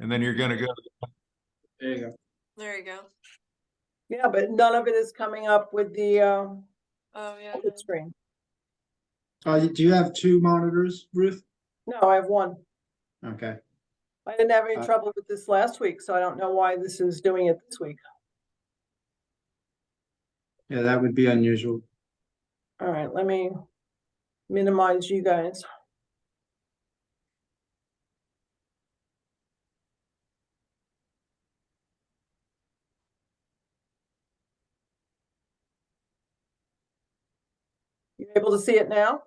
and then you're going to go. There you go. There you go. Yeah, but none of it is coming up with the Oh, yeah. screen. Do you have two monitors, Ruth? No, I have one. Okay. I didn't have any trouble with this last week, so I don't know why this is doing it this week. Yeah, that would be unusual. All right, let me minimize you guys. You able to see it now?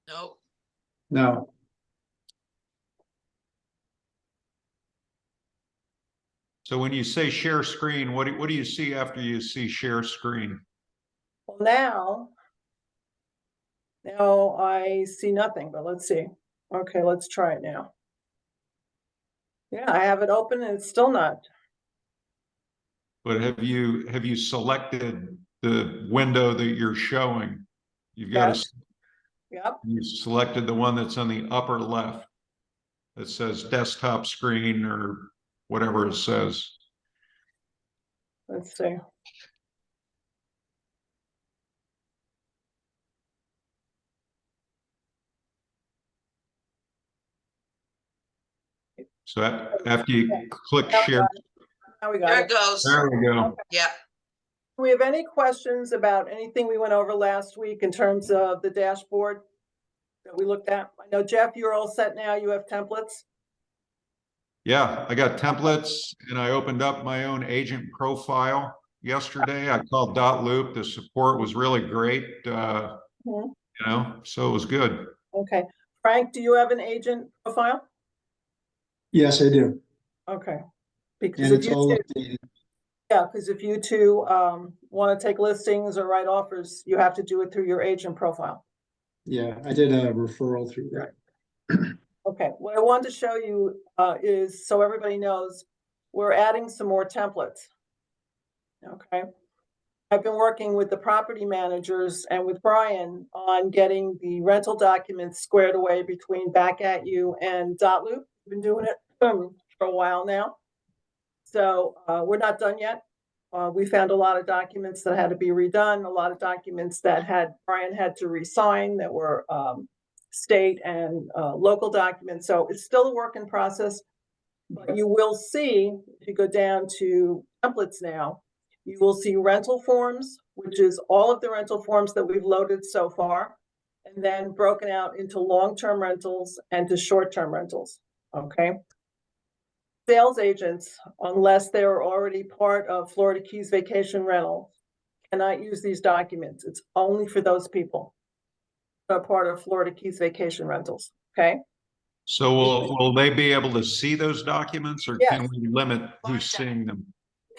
Nope. No. So when you say share screen, what do you see after you see share screen? Well, now I see nothing, but let's see. Okay, let's try it now. Yeah, I have it open and it's still not. But have you selected the window that you're showing? You've got Yes. to. Yep. You selected the one that's on the upper left that says desktop screen or whatever it says. Let's see. So after you click share, Now we got There it. it goes. there we go. Yeah. Do we have any questions about anything we went over last week in terms of the dashboard that we looked at? I know, Jeff, you're all set now. You have templates. Yeah, I got templates and I opened up my own agent profile yesterday. I called Dotloop. The support was really great. Mhm. You know, so it was good. Okay. Frank, do you have an agent profile? Yes, I do. Okay. Because And if it's you all two, updated. yeah, because if you two want to take listings or write offers, you have to do it through your agent profile. Yeah, I did a referral through that. Okay, what I wanted to show you is so everybody knows we're adding some more templates. Okay. I've been working with the property managers and with Brian on getting the rental documents squared away between Back At You and Dotloop. We've been doing it for a while now. So we're not done yet. We found a lot of documents that had to be redone, a lot of documents that Brian had to re-sign that were state and local documents. So it's still a work in process, but you will see, if you go down to templates now, you will see rental forms, which is all of the rental forms that we've loaded so far, and then broken out into long-term rentals and to short-term rentals, okay? Sales agents, unless they're already part of Florida Keys Vacation Rental, cannot use these documents. It's only for those people that are part of Florida Keys Vacation Rentals, okay? So will they be able to see those documents or Yes. can we limit who's seeing them?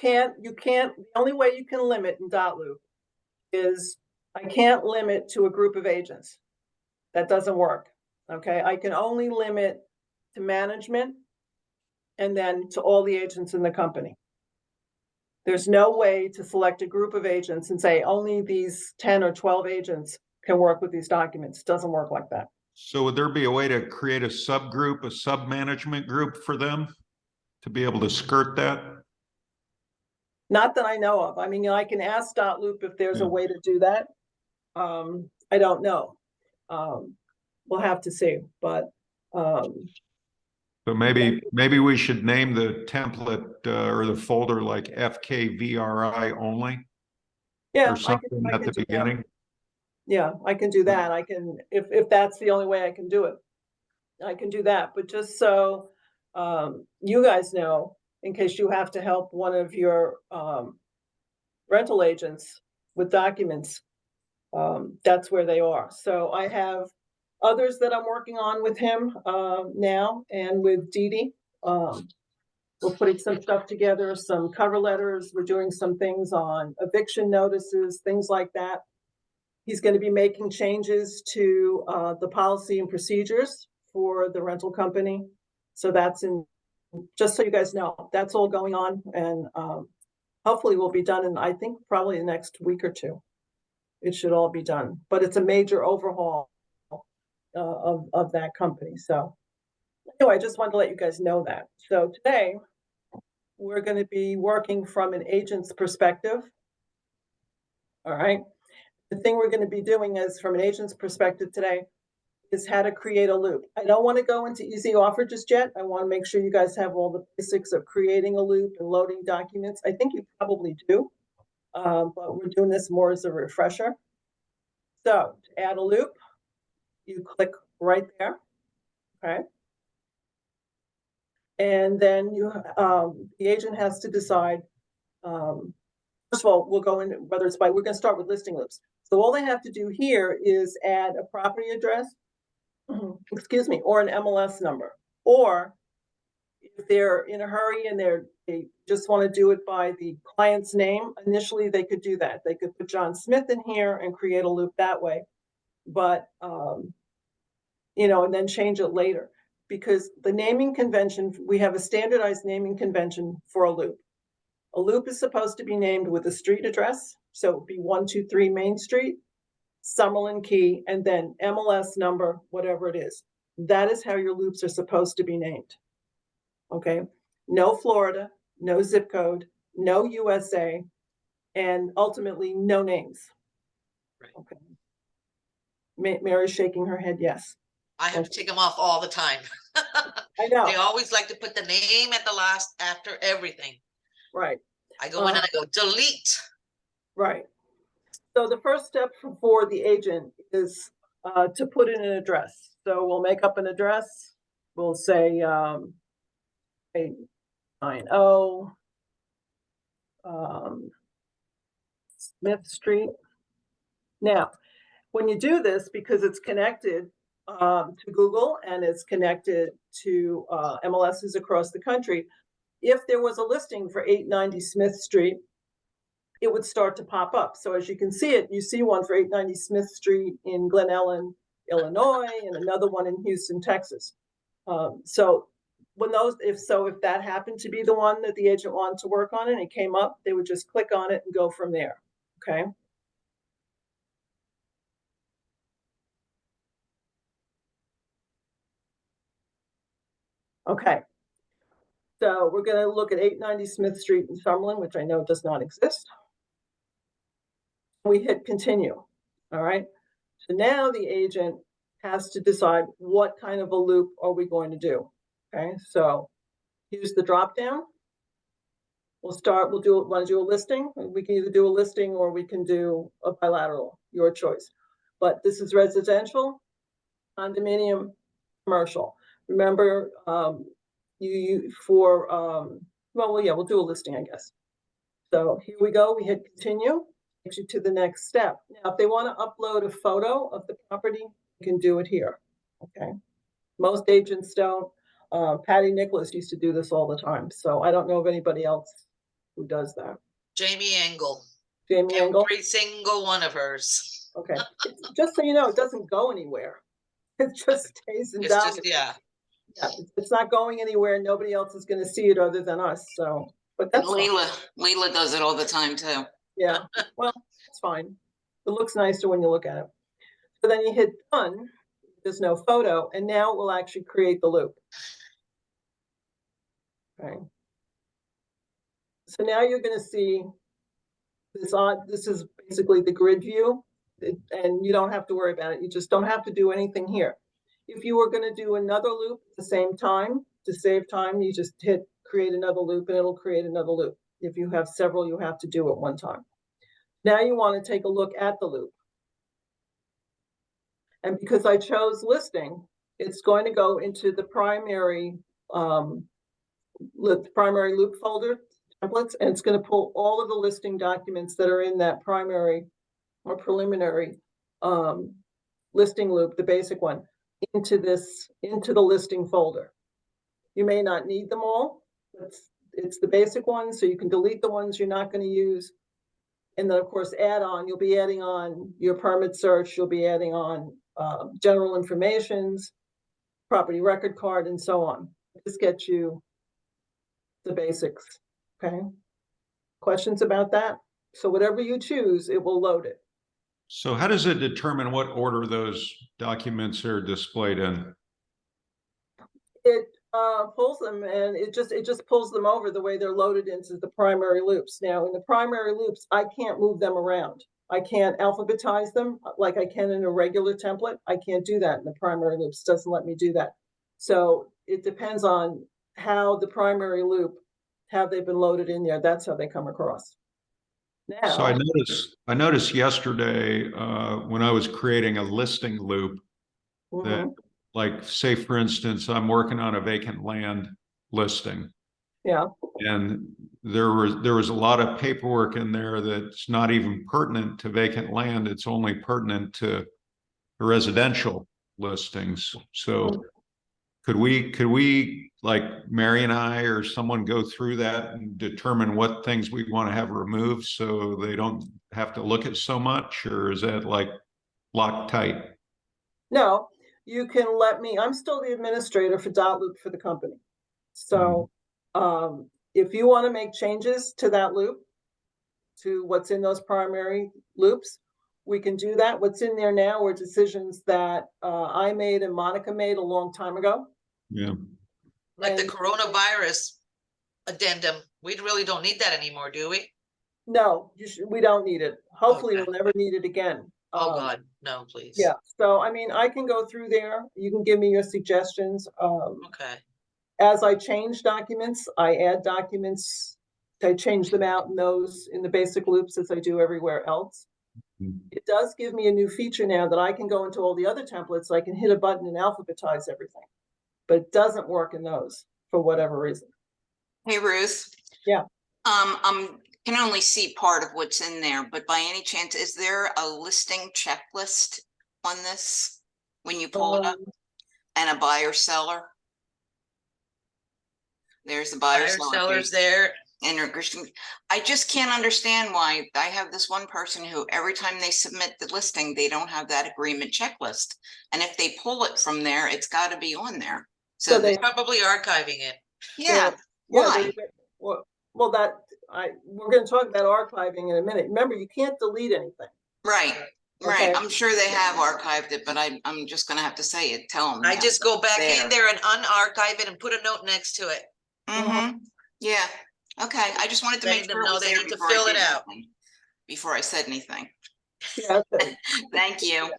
You can't, the only way you can limit in Dotloop is I can't limit to a group of agents. That doesn't work, okay? I can only limit to management and then to all the agents in the company. There's no way to select a group of agents and say only these 10 or 12 agents can work with these documents. It doesn't work like that. So would there be a way to create a subgroup, a sub-management group for them to be able to skirt that? Not that I know of. I mean, I can ask Dotloop if there's a way to do that. I don't know. We'll have to see, but So maybe we should name the template or the folder like FKVRI only yeah, or something I at can the do that. beginning. Yeah, I can do that. I can, if that's the only way I can do it, I can do that. But just so you guys know, in case you have to help one of your rental agents with documents, that's where they are. So I have others that I'm working on with him now and with Dee Dee. We're putting some stuff together, some cover letters. We're doing some things on eviction notices, things like that. He's going to be making changes to the policy and procedures for the rental company. So that's just so you guys know, that's all going on. And hopefully we'll be done in, I think, probably the next week or two. It should all be done. But it's a major overhaul of that company. So Anyway, I just wanted to let you guys know that. So today, we're going to be working from an agent's perspective. All right. The thing we're going to be doing is from an agent's perspective today is how to create a loop. I don't want to go into easy offer just yet. I want to make sure you guys have all the basics of creating a loop and loading documents. I think you probably do, but we're doing this more as a refresher. So to add a loop, you click right there, okay? And then the agent has to decide, first of all, we'll go in, whether it's we're gonna start with listing loops. So all they have to do here is add a property address, excuse me, or an MLS number. Or if they're in a hurry and they just want to do it by the client's name, initially they could do that. They could put John Smith in here and create a loop that way. But, and then change it later. Because the naming convention, we have a standardized naming convention for a loop. A loop is supposed to be named with a street address. So it would be 123 Main Street, Summerlin Key, and then MLS number, whatever it is. That is how your loops are supposed to be named. Okay. No Florida, no zip code, no USA, and ultimately no names. Right. Okay. Mary's shaking her head, yes. I have to take them off all the time. I know. They always like to put the name at the last after everything. Right. I go in and I go delete. Right. So the first step for the agent is to put in an address. So we'll make up an address. We'll say 890 Smith Street. Now, when you do this, because it's connected to Google and it's connected to MLSs across the country, if there was a listing for 890 Smith Street, it would start to pop up. So as you can see it, you see one for 890 Smith Street in Glen Ellen, Illinois, and another one in Houston, Texas. So when if that happened to be the one that the agent wanted to work on and it came up, they would just click on it and go from there. Okay. Okay. So we're going to look at 890 Smith Street in Summerlin, which I know does not exist. We hit continue. All right. So now the agent has to decide what kind of a loop are we going to do. Okay. So use the drop down. Want to do a listing? We can either do a listing or we can do a bilateral, your choice. But this is residential, condominium, commercial. Remember, we'll do a listing, I guess. So here we go. We hit continue, takes you to the next step. Now, if they want to upload a photo of the property, you can do it here. Okay. Most agents don't. Patty Nicholas used to do this all the time. So I don't know of anybody else who does that. Jamie Engel. Jamie Engel. Every single one of hers. Okay. Just so you know, it doesn't go anywhere. It just stays in documents. Yeah. Yeah, it's not going anywhere. Nobody else is going to see it other than us. So, but that's Leila does it all the time too. Yeah, well, it's fine. It looks nicer when you look at it. So then you hit done. There's no photo, and now it will actually create the loop. Okay. So now you're going to see this on. This is basically the grid view, and you don't have to worry about it. You just don't have to do anything here. If you were going to do another loop at the same time, to save time, you just hit create another loop and it'll create another loop. If you have several, you have to do at one time. Now you want to take a look at the loop. And because I chose listing, it's going to go into the primary loop folder templates, and it's going to pull all of the listing documents that are in that primary or preliminary listing loop, the basic one, into the listing folder. You may not need them all. It's the basic ones, so you can delete the ones you're not going to use. And then, of course, you'll be adding on your permit search, you'll be adding on general informations, property record card, and so on. This gets you the basics, okay? Questions about that? So whatever you choose, it will load it. So how does it determine what order those documents are displayed in? It pulls them and it just pulls them over the way they're loaded into the primary loops. Now, in the primary loops, I can't move them around. I can't alphabetize them like I can in a regular template. I can't do that in the primary loops. It doesn't let me do that. So it depends on how the primary loop, how they've been loaded in there. That's how they come across. So I Now, noticed yesterday, when I was creating a listing loop that, mhm, like, say, for instance, I'm working on a vacant land listing. yeah, And there was a lot of paperwork in there that's not even pertinent to vacant land. It's only pertinent to residential listings. So mhm. could we, like Mary and I or someone, go through that and determine what things we want to have removed so they don't have to look at so much, or is that like locked tight? No, you can let me, I'm still the administrator for Dotloop for the company. So if you want to make changes to that loop, to what's in those primary loops, we can do that. What's in there now were decisions that I made and Monica made a long time ago. Yeah. Like the And- coronavirus addendum, we really don't need that anymore, do we? No, we don't need it. Hopefully Okay. we'll never need it again. Oh, God, no, please. Yeah, so I mean, I can go through there. You can give me your suggestions. Okay, As I change documents, I add documents. I change them out in those, in the basic loops as I do everywhere else. It does give me a new feature now that I can go into all the other templates. I can hit a button and alphabetize everything, but it doesn't work in those for whatever reason. Hey, Ruth. Yeah. Can only see part of what's in there, but by any chance, is there a listing checklist on this when you pull it up, and a buyer seller? There's the buyer buyer sellers there. and I just can't understand why I have this one person who every time they submit the listing, they don't have that agreement checklist. And if they pull it from there, it's got to be on there. So they- Probably archiving it. Yeah, Yeah, why? well, we're going to talk about archiving in a minute. Remember, you can't delete anything. Right, Okay. I'm sure they have archived it, but I'm just gonna have to say it, tell them. I just go back in there. there and unarchive it and put a note next to it. Yeah, okay, I just wanted to make Letting them sure it know was they there need to before I fill it did out. anything, before I said anything. Yeah. Thank you.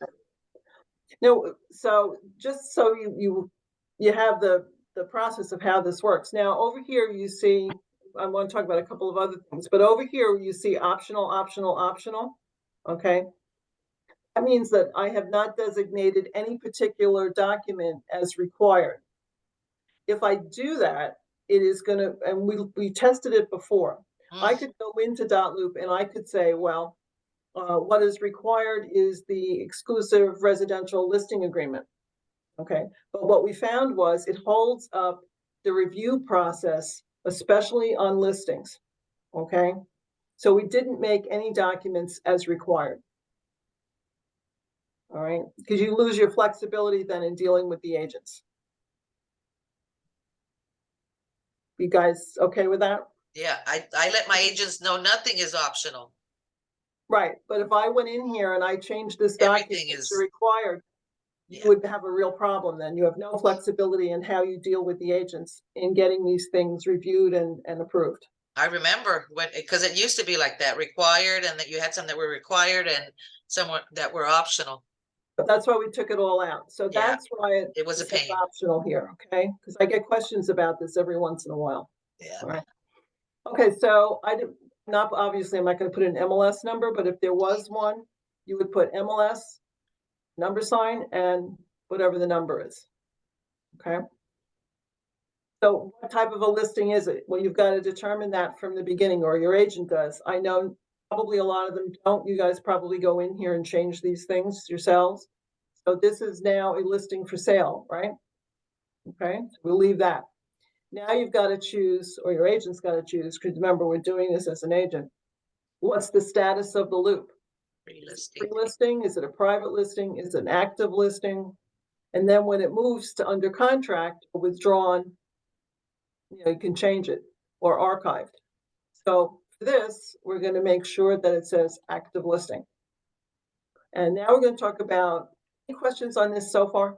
No, so just so you have the process of how this works. Now over here you see, I want to talk about a couple of other things, but over here you see optional, optional, optional. Okay. That means that I have not designated any particular document as required. If I do that, it is going to, and we tested it before. I could go into Dotloop and I could say, well, what is required is the exclusive residential listing agreement. Okay, but what we found was it holds up the review process, especially on listings. Okay, so we didn't make any documents as required. All right, because you lose your flexibility then in dealing with the agents. You guys okay with that? Yeah, I let my agents know nothing is optional. Right, but if I went in here and I changed this Everything document is- to required, you would have a real problem then. You have no flexibility in how you deal with the agents in getting these things reviewed and approved. I remember when, because it used to be like that, required, and that you had some that were required and some that were optional. But that's why we took it all out. So Yeah, that's why it was a says pain. optional here, okay? Because I get questions about this every once in a while. Yeah. All right. Okay, so I did not, obviously I'm not going to put an MLS number, but if there was one, you would put MLS, number sign, and whatever the number is. Okay. So what type of a listing is it? Well, you've got to determine that from the beginning, or your agent does. I know probably a lot of them don't. You guys probably go in here and change these things yourselves. So this is now a listing for sale, right? Okay, so we'll leave that. Now you've got to choose, or your agent's got to choose, because remember, we're doing this as an agent. What's the status of the loop? Free Free listing. listing? Is it a private listing? Is it an active listing? And then when it moves to under contract or withdrawn, you can change it or archived. So for this, we're going to make sure that it says active listing. And now we're going to talk about any questions on this so far.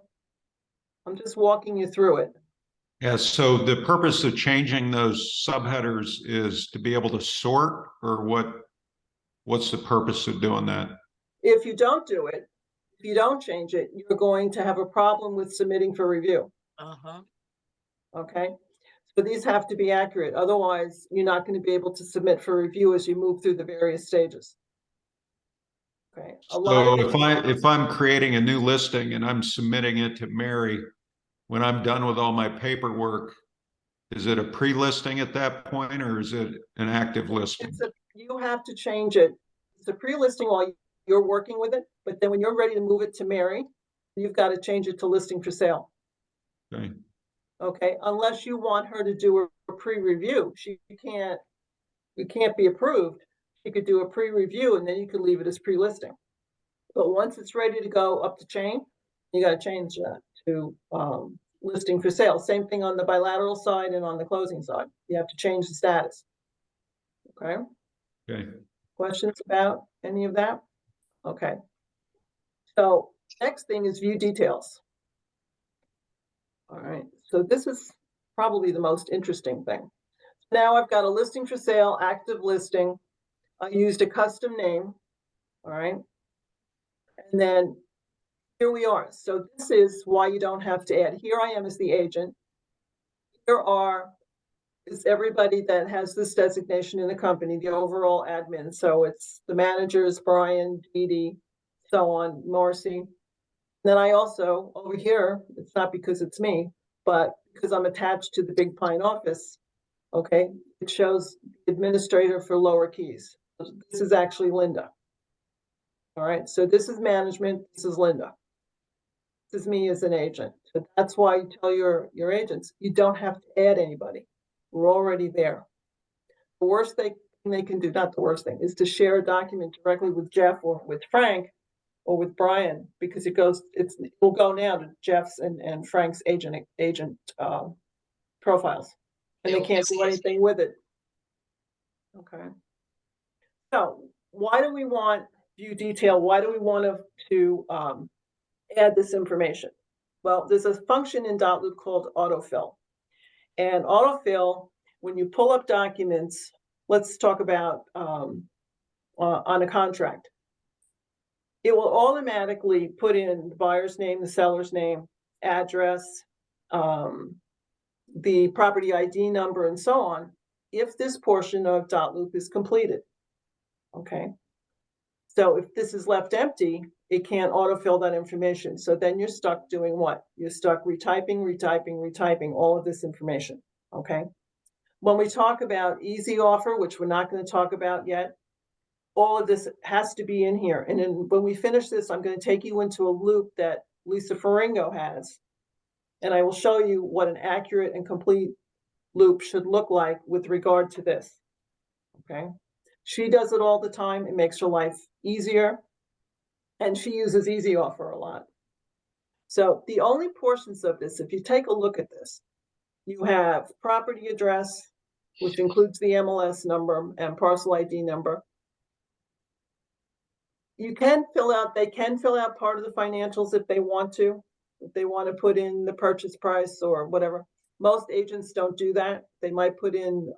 I'm just walking you through it. Yeah, so the purpose of changing those subheaders is to be able to sort, or what's the purpose of doing that? If you don't do it, if you don't change it, you're going to have a problem with submitting for review, Uh-huh. okay? So these have to be accurate, otherwise you're not going to be able to submit for review as you move through the various stages. Okay, a lot So of if I'm creating a new listing and I'm submitting it to Mary, when I'm done with all my paperwork, is it a pre-listing at that point, or is it an active listing? you have to change it. It's a pre-listing while you're working with it, but then when you're ready to move it to Mary, you've got to change it to listing for sale. Okay. Okay, unless you want her to do a pre-review, it can't be approved. She could do a pre-review and then you could leave it as pre-listing. But once it's ready to go up the chain, you got to change that to listing for sale. Same thing on the bilateral side and on the closing side. You have to change the status. Okay. Okay. Questions about any of that? Okay. So next thing is view details. All right. So this is probably the most interesting thing. Now I've got a listing for sale, active listing. I used a custom name. All right. And then here we are. So this is why you don't have to add. Here I am as the agent. Here is everybody that has this designation in the company, the overall admin. So it's the managers, Brian, Dee Dee, so on, Marcy. Then I also, over here, it's not because it's me, but because I'm attached to the Big Pine office, okay, it shows administrator for Lower Keys. This is actually Linda. All right, so this is management, this is Linda. This is me as an agent. So that's why you tell your agents, you don't have to add anybody. We're already there. The worst thing they can do, not the worst thing, is to share a document directly with Jeff or with Frank or with Brian, because it will go now to Jeff's and Frank's agent profiles, and they can't do anything with it. Okay. So why do we want view detail? Why do we want to add this information? Well, there's a function in Dotloop called autofill. And autofill, when you pull up documents, let's talk about on a contract. It will automatically put in the buyer's name, the seller's name, address, the property ID number, and so on, if this portion of Dotloop is completed. Okay. So if this is left empty, it can't autofill that information. So then you're stuck doing what? You're stuck retyping all of this information. Okay. When we talk about easy offer, which we're not going to talk about yet, all of this has to be in here. And then when we finish this, I'm going to take you into a loop that Lisa Faringo has. And I will show you what an accurate and complete loop should look like with regard to this. Okay. She does it all the time. It makes her life easier. And she uses easy offer a lot. So the only portions of this, if you take a look at this, you have property address, which includes the MLS number and parcel ID number. They can fill out part of the financials if they want to put in the purchase price or whatever. Most agents don't do that. They might put in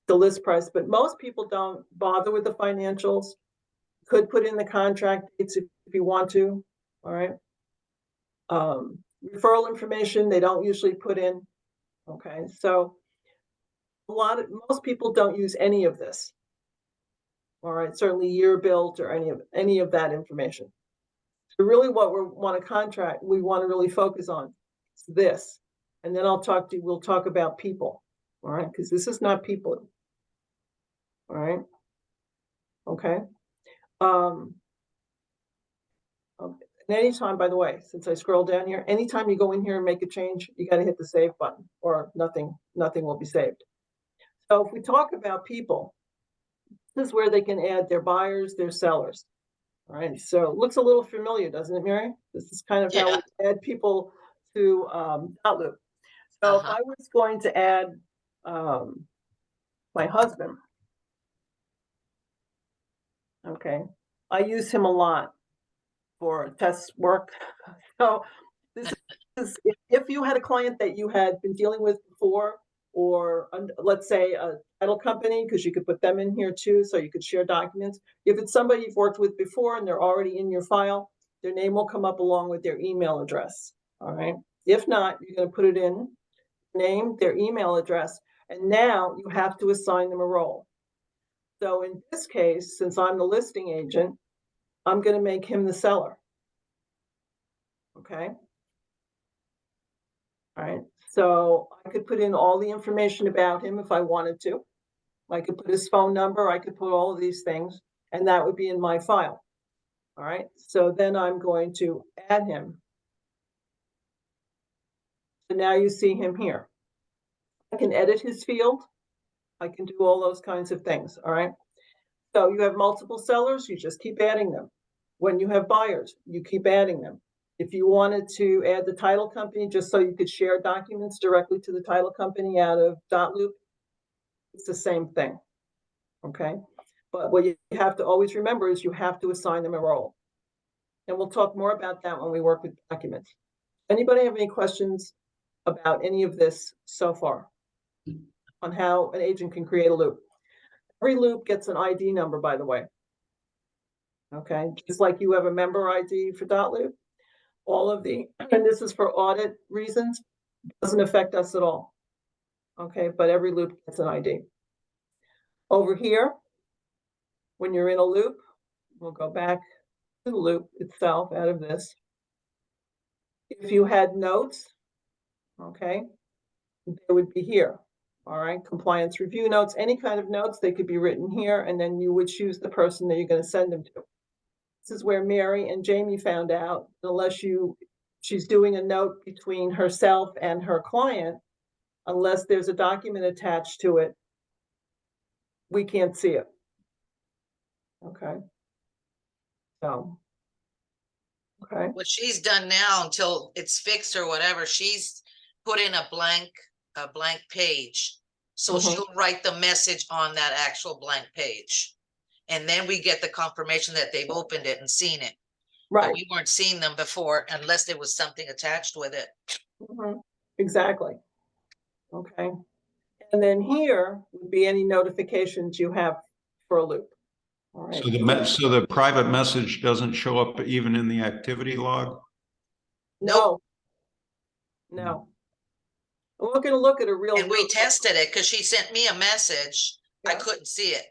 the list price, but most people don't bother with the financials. Could put in the contract dates if you want to. All right. Referral information, they don't usually put in. Okay. So most people don't use any of this. All right, certainly year built or any of that information. So really what we want to really focus on is this. And then we'll talk about people. All right, because this is not people. All right. Okay. And anytime, by the way, since I scroll down here, anytime you go in here and make a change, you got to hit the save button or nothing will be saved. So if we talk about people, this is where they can add their buyers, their sellers. All right, so it looks a little familiar, doesn't it, Mary? This is kind of how we add people to Dotloop. So if I was going to add my husband, okay, I use him a lot for test work. So this is if you had a client that you had been dealing with before, or let's say a title company, because you could put them in here too, so you could share documents. If it's somebody you've worked with before and they're already in your file, their name will come up along with their email address, all right? If not, you're gonna put it in, name, their email address, and now you have to assign them a role. So in this case, since I'm the listing agent, I'm gonna make him the seller. Okay? All right, so I could put in all the information about him if I wanted to. I could put his phone number, I could put all of these things, and that would be in my file. All right, so then I'm going to add him. So now you see him here. I can edit his field. I can do all those kinds of things, all right? So you have multiple sellers, you just keep adding them. When you have buyers, you keep adding them. If you wanted to add the title company, just so you could share documents directly to the title company out of Dotloop, it's the same thing, okay? But what you have to always remember is you have to assign them a role. And we'll talk more about that when we work with documents. Anybody have any questions about any of this so far on how an agent can create a loop? Every loop gets an ID number, by the way. Okay, just like you have a member ID for Dotloop, all of the, and this is for audit reasons, doesn't affect us at all. Okay, but every loop gets an ID. Over here, when you're in a loop, we'll go back to the loop itself out of this. If you had notes, okay, they would be here. All right, compliance review notes, any kind of notes, they could be written here, and then you would choose the person that you're going to send them to. This is where Mary and Jamie found out, unless she's doing a note between herself and her client, unless there's a document attached to it, we can't see it. Okay. So, okay. What she's done now until it's fixed or whatever, she's put in a blank page. So she'll write the message on that actual blank page. And then we get the confirmation that they've opened it and seen it. Right. But we weren't seeing them before unless there was something attached with it. Exactly. Okay. And then here would be any notifications you have for a loop. All right. So the private message doesn't show up even in the activity log? No. No. We're going to look at a real And we loop. tested it because she sent me a message. I Yeah. couldn't see it.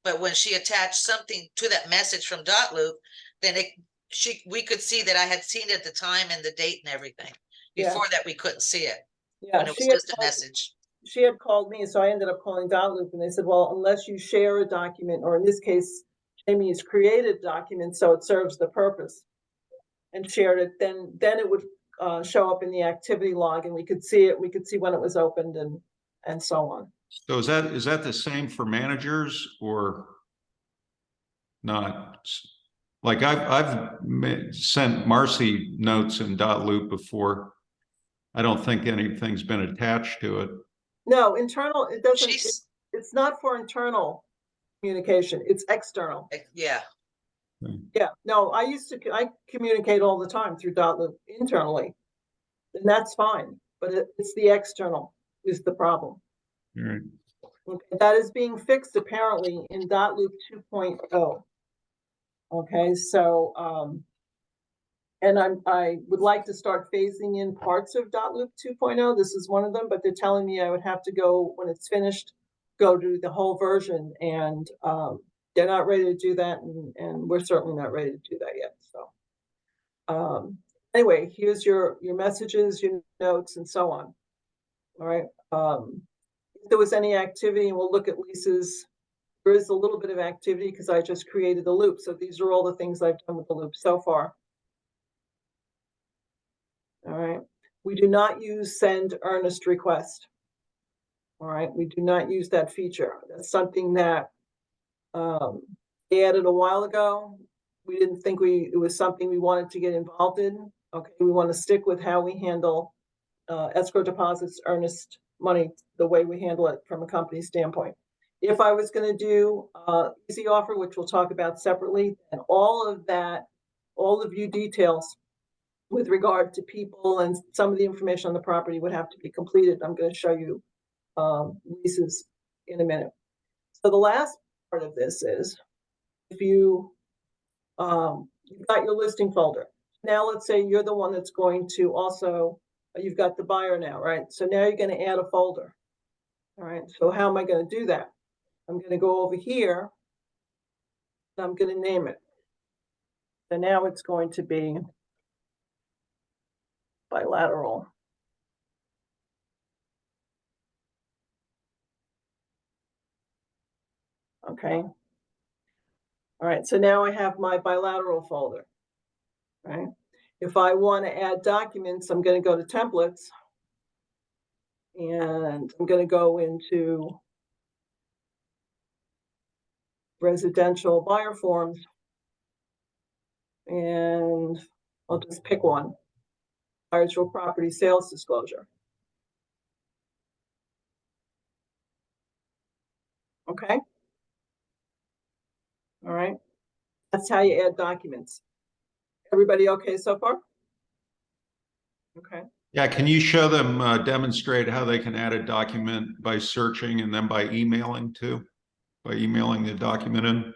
But when she attached something to that message from Dotloop, then we could see that I had seen it at the time and the date and everything. Before that, we couldn't see it. Yeah, When it was just a message. she had called me, so I ended up calling Dotloop, and they said, well, unless you share a document, or in this case, Jamie's created a document, so it serves the purpose, and shared it, then it would show up in the activity log, and we could see it. We could see when it was opened and so on. So is that the same for managers or not? Like I've sent Marcy notes in Dotloop before. I don't think anything's been attached to it. No, internal, it doesn't, it's not for internal communication, it's external. Yeah. Yeah, no, I communicate all the time through Dotloop internally, and that's fine, but it's the external is the problem. All right. Okay, that is being fixed apparently in Dotloop 2.0. Okay, so, and I would like to start phasing in parts of Dotloop 2.0. This is one of them, but they're telling me I would have to go, when it's finished, go to the whole version, and they're not ready to do that, and we're certainly not ready to do that yet. So anyway, here's your messages, your notes, and so on. All right. If there was any activity, and we'll look at Lisa's, there is a little bit of activity because I just created the loop. So these are all the things I've done with the loop so far. All right. We do not use send earnest request. All right. We do not use that feature. That's something that they added a while ago. We didn't think it was something we wanted to get involved in. Okay. We want to stick with how we handle escrow deposits, earnest money, the way we handle it from a company standpoint. If I was going to do easy offer, which we'll talk about separately, and all of that, all of you details with regard to people, and some of the information on the property would have to be completed. I'm going to show you leases in a minute. So the last part of this is if you've got your listing folder. Now let's say you're the one that's going to also, you've got the buyer now, right? So now you're going to add a folder. All right, so how am I going to do that? I'm going to go over here. And I'm going to name it. So now it's going to be bilateral. Okay. All right, so now I have my bilateral folder. Right. If I want to add documents, I'm going to go to templates. And I'm going to go into residential buyer forms. And I'll just pick one. Buyer's real property sales disclosure. Okay. All right. That's how you add documents. Everybody okay so far? Okay. Yeah, can you show them, demonstrate how they can add a document by searching and then by emailing too? By emailing the document in?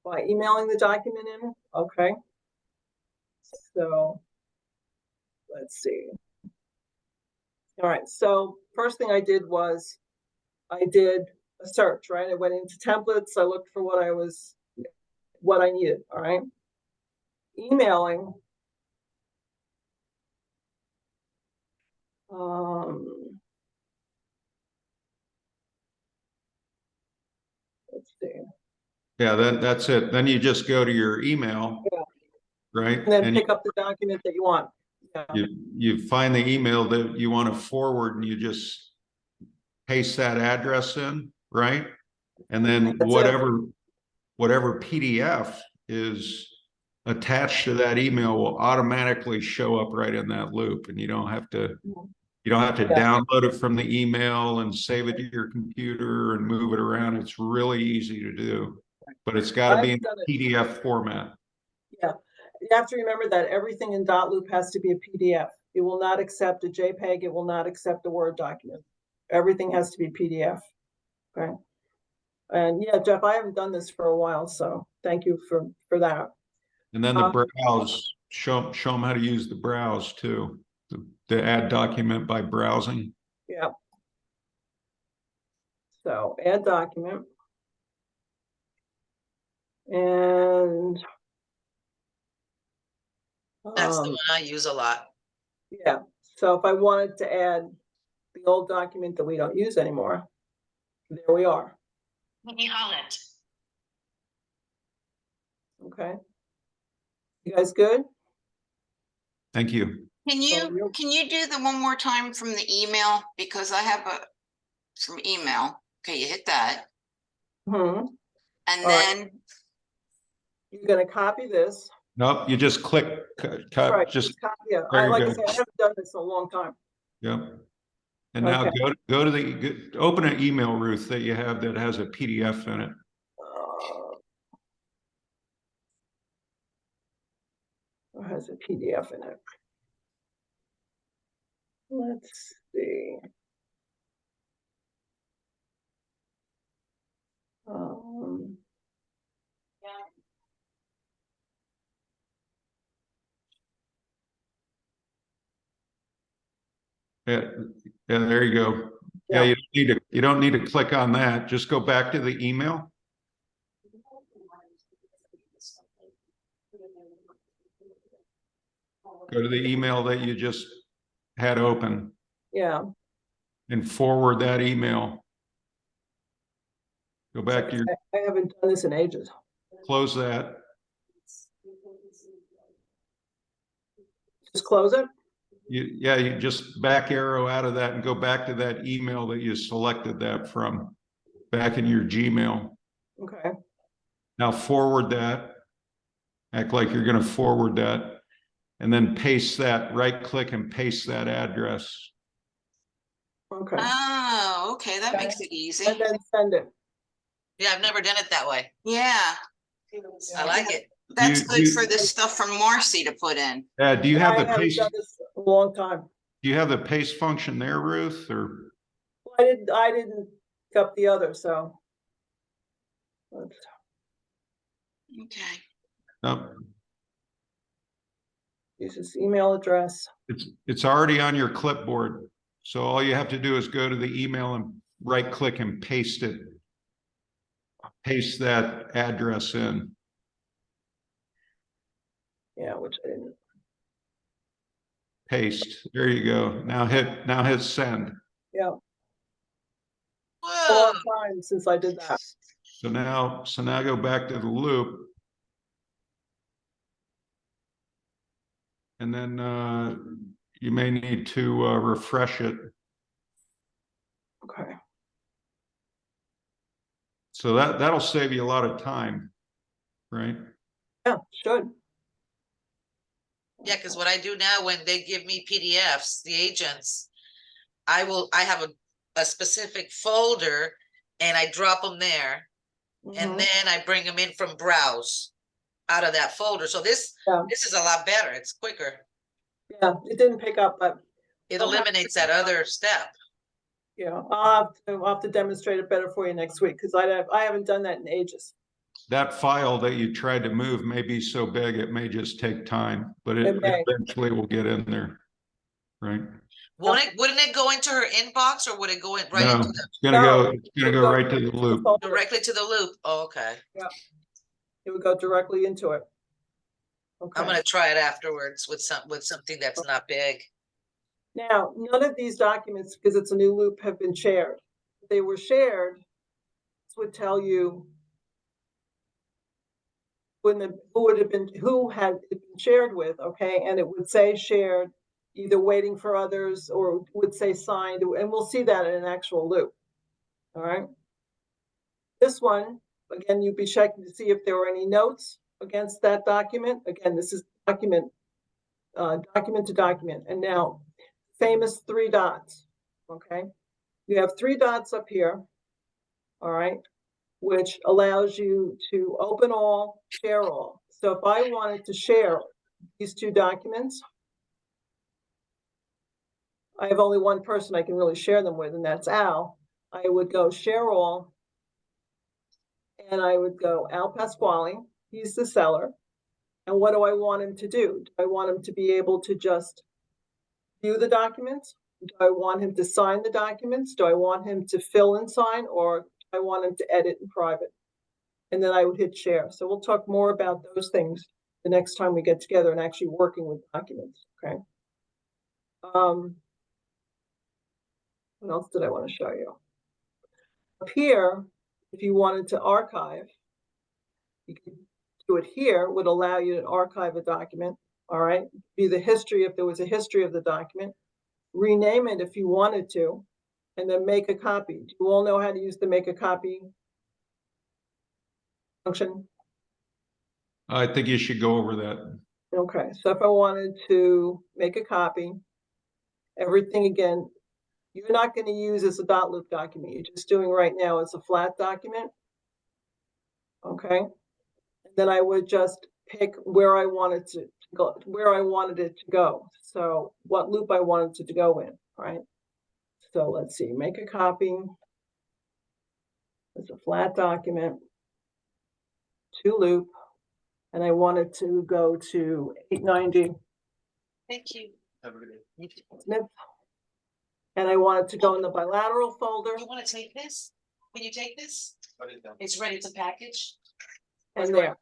By emailing the document in? Okay. So let's see. All right, so first thing I did was I did a search, right? I went into templates, I looked for what I needed, all right? Emailing. Let's see. Yeah, that's it. Then you just go to your email, Yeah. right? And then And pick up the document that you want. Yeah. you find the email that you want to forward and you just paste that address in, right? And then That's it. whatever PDF is attached to that email will automatically show up right in that loop, and you don't have to Yeah. download it from the email and save it to your computer and move it around. It's really easy to do, but it's got to be in PDF format. Yeah, you have to remember that everything in Dotloop has to be a PDF. It will not accept a JPEG. It will not accept a Word document. Everything has to be PDF. Okay. And yeah, Jeff, I haven't done this for a while, so thank you for that. And then the browse, show them how to use the browse too, to add document by browsing. Yeah. So add document. And That's the one I use a lot. yeah, so if I wanted to add the old document that we don't use anymore, there we are. Okay. You guys good? Thank you. Can So you do the one more time from the email? Because I have from email. Okay, you hit that. Hmm. And All right. then You're gonna copy this. Nope, you just click cut, Right, just copy. Yeah, very like I good. said, I haven't done this in a long time. Yep. And now Okay. go to open an email, Ruth, that you have that has a PDF in it. It has a PDF in it. Let's see. Yeah, yeah, there you go. Yeah, Yeah. you don't need to click on that. Just go back to the email. Go to the email that you just had open Yeah. and forward that email. Go back to your, I haven't done this in ages. close that. Just close it. You just back arrow out of that and go back to that email that you selected that from, back in your Gmail. Okay. Now forward that. Act like you're going to forward that, and then paste that. Right click and paste that address. Okay. oh, okay, that makes it easy. And then send it. Yeah, I've never done it that way. Yeah. I like it. That's you- good you- for this stuff from Marcy to put in. Do you have I the haven't paste, done this in a long time. do you have the paste function there, Ruth, or? I didn't pick up the other, so. Let's Okay. No, use this email address. it's already on your clipboard. So all you have to do is go to the email and right click and paste it. Paste that address in. Yeah, which I didn't. Paste. There you go. Now hit send. Yeah, a Whoa, long time since I did that. So now go back to the loop. And then you may need to refresh it. Okay. So that'll save you a lot of time, right? Yeah, should. yeah, because what I do now, when they give me PDFs, the agents, I have a specific folder and I drop them there. And Mhm. then I bring them in from browse out of that folder. So this Yeah. is a lot better. It's quicker. Yeah, it didn't pick up, but It I'll have eliminates that other step. yeah, I'll have to demonstrate it better for you next week because I haven't done that in ages. That file that you tried to move may be so big, it may just take time, but it It may. eventually will get in there, right? Wouldn't it go into her inbox or would it go in right No, into it's gonna No, go right to the loop. the directly to the loop? Oh, okay. It would go directly into it. Okay. I'm gonna try it afterwards with something that's not big. Now, none of these documents, because it's a new loop, have been shared. If they were shared, this would tell you who had it been shared with, okay? And it would say shared, either waiting for others or would say signed, and we'll see that in an actual loop. All right. This one, again, you'd be checking to see if there were any notes against that document. Again, this is document to document. And now, famous 3 dots, okay? You have 3 dots up here, all right, which allows you to open all, share all. So if I wanted to share these 2 documents, I have only one person I can really share them with, and that's Al. I would go share all, and I would go Al Pasquale, he's the seller. And what do I want him to do? Do I want him to be able to just view the documents? Do I want him to sign the documents? Do I want him to fill and sign, or do I want him to edit in private? And then I would hit share. So we'll talk more about those things the next time we get together and actually working with documents, okay? What else did I want to show you? Up here, if you wanted to archive, you could do it here, would allow you to archive a document, all right? Be the history, if there was a history of the document, rename it if you wanted to, and then make a copy. Do you all know how to use the make a copy function? I think you should go over that. Okay, so if I wanted to make a copy, everything again, you're not going to use as a Dotloop document. You're just doing right now as a flat document. Okay, and then I would just pick where I wanted to go, where I wanted it to go. So what loop I wanted it to go in, right? So let's see, make a copy. It's a flat document, to loop, and I wanted to go to 890 Thank you. Smith. And I wanted to go in the bilateral folder. You want to take this? Can you take this? It's ready to package. And there.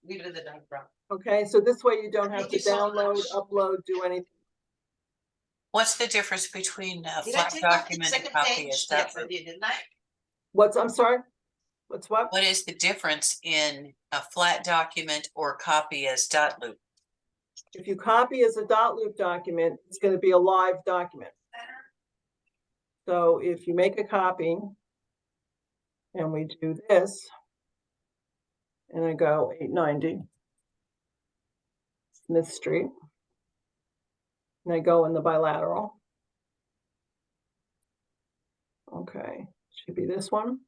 Leave it in the dark brown. Okay, so this way you don't have Thank to you so download, much. upload, do anything. What's the difference between a Did I flat take off the document and second copy page? as Yes, I Dotloop? did, didn't I? I'm sorry? What's what? What is the difference in a flat document or copy as Dotloop? If you copy as a Dotloop document, it's going to be a live document. So if you make a copy and we do this, and I go 890 Smith Street, and I go in the bilateral. Okay, should be this one.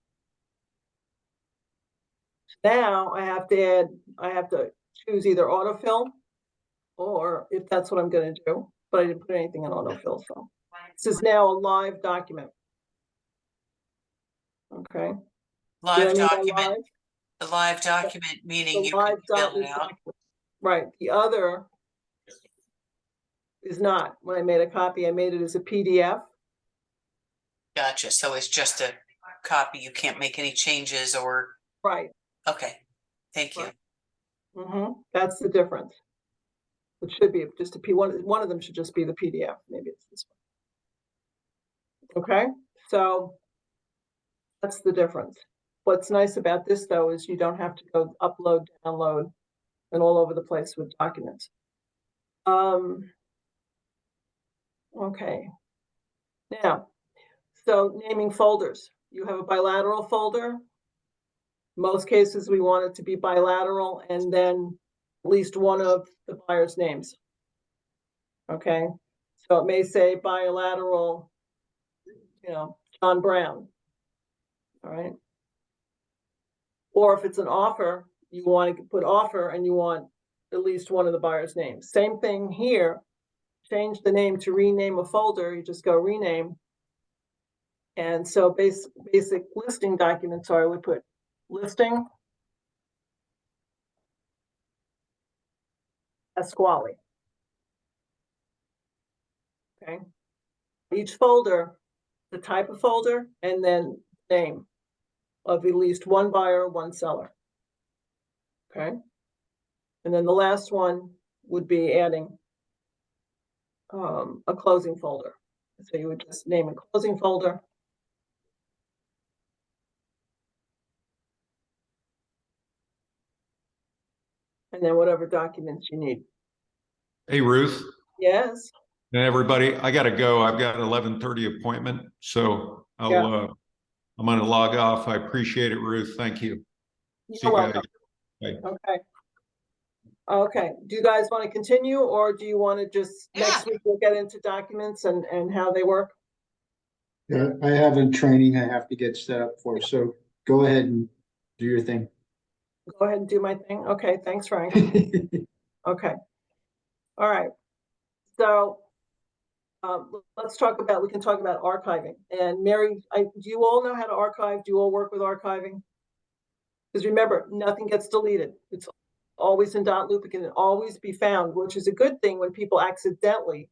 Now I have to choose either autofill, or if that's what I'm gonna do, but I didn't put anything in autofill, so. This is now a live document. Okay. Did I Live mean by document, live? the live document, The meaning you can live fill it Dotloop out. document. Right, the other is not. When I made a copy, I made it as a PDF. Gotcha. So it's just a copy. You can't make any changes or, Right. okay, thank you. Right. That's the difference. It should be just a P one of them should just be the PDF. Maybe it's this one. Okay, so that's the difference. What's nice about this though is you don't have to go upload, download, and all over the place with documents. Okay. Now, so naming folders. You have a bilateral folder. Most cases we want it to be bilateral and then at least one of the buyer's names. Okay, so it may say bilateral, John Brown. All right. Or if it's an offer, you want to put offer and you want at least one of the buyer's names. Same thing here. Change the name to rename a folder. You just go rename. And so basic listing documents are, we put listing Pasquale. Okay. Each folder, the type of folder, and then name of at least one buyer, one seller. Okay. And then the last one would be adding a closing folder. So you would just name a closing folder. And then whatever documents you need. Hey, Ruth Yes. and everybody, I gotta go. I've got an 11:30 appointment, so Yeah. I'm gonna log off. I appreciate it, Ruth. Thank you. See You're you guys. welcome. Bye. Okay. Okay. Do you guys want to continue or do you want to just next week we'll get into documents and how they work? Yeah, I have a training I have to get set up for, so go ahead and do your thing. Go ahead and do my thing. Okay. Thanks, Frank. Okay. All right. So let's talk about, we can talk about archiving. And Mary, do you all know how to archive? Do you all work with archiving? Because remember, nothing gets deleted. It's always in Dotloop. It can always be found, which is a good thing when people accidentally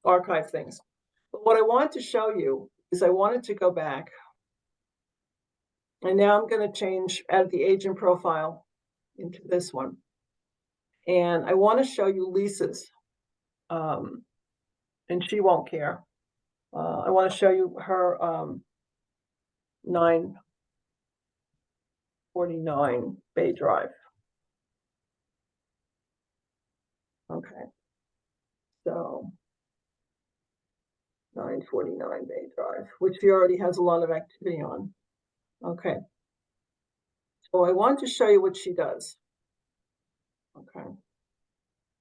archive things. But what I want to show you is I wanted to go back. And now I'm going to change out of the agent profile into this one. And I want to show you Lisa's. And she won't care. I want to show you her 949 Bay Drive. Okay. So 949 Bay Drive, which she already has a lot of activity on. Okay. So I want to show you what she does. Okay.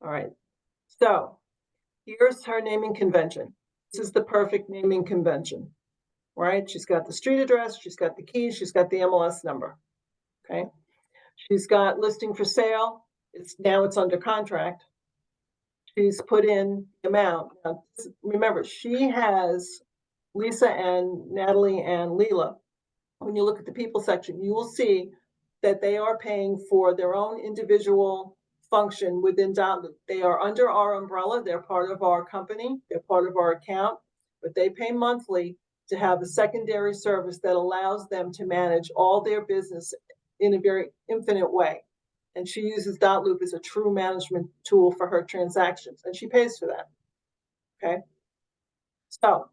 All right. So here's her naming convention. This is the perfect naming convention, right? She's got the street address, she's got the keys, she's got the MLS number. Okay. She's got listing for sale. It's under contract. She's put in the amount. Now, remember, she has Lisa and Natalie and Leela. When you look at the people section, you will see that they are paying for their own individual function within Dotloop. They are under our umbrella. They're part of our company. They're part of our account, but they pay monthly to have a secondary service that allows them to manage all their business in a very infinite way. And she uses Dotloop as a true management tool for her transactions, and she pays for that. Okay. So,